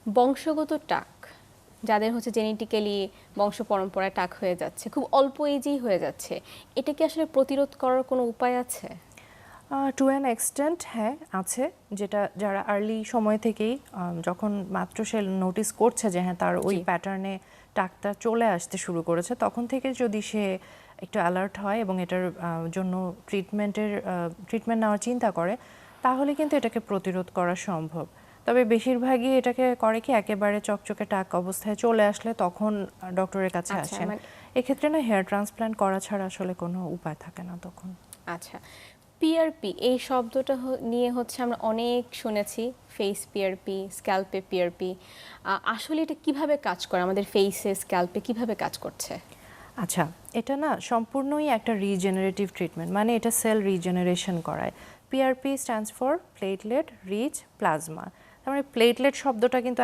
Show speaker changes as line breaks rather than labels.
বংশগত টাক, যাদের হচ্ছে জেনেটিক্যালি বংশ পরম্পরায় টাক হয়ে যাচ্ছে, খুব অল্প এজেই হয়ে যাচ্ছে, এটা কি আসলে প্রতিরোধ করার কোনো উপায় আছে?
টু অ্যান এক্সটেন্ট হ্যাঁ আছে, যেটা যারা আর্লি সময় থেকেই যখন মাত্র সে নোটিস করছে যে হ্যাঁ তার ওই
জি।
প্যাটার্নে টাকটা চলে আসতে শুরু করেছে, তখন থেকে যদি সে একটু অ্যালার্ট হয় এবং এটার জন্য ট্রিটমেন্ট নেওয়ার চিন্তা করে, তাহলে কিন্তু এটাকে প্রতিরোধ করা সম্ভব। তবে বেশিরভাগই এটাকে করে কি, একেবারে চকচকে টাক অবস্থায় চলে আসলে তখন ডক্টরের কাছে
আচ্ছা,
আসেন।
মানে
এক্ষেত্রে না হেয়ার ট্রান্সপ্ল্যান্ট করা ছাড়া আসলে কোনো উপায় থাকে না তখন।
আচ্ছা, পিআরপি এই শব্দটা নিয়ে হচ্ছে আমরা অনেক শুনেছি, ফেস পিআরপি, স্ক্যাল্পে পিআরপি। আসলে এটা কিভাবে কাজ করে, আমাদের ফেসে স্ক্যাল্পে কিভাবে কাজ করছে?
আচ্ছা, এটা না সম্পূর্ণই একটা রিজেনারেটিভ ট্রিটমেন্ট, মানে এটা সেল রিজেনারেশন করায়। PRP stands for platelet rich plasma. তার মানে প্লেটলেট শব্দটা কিন্তু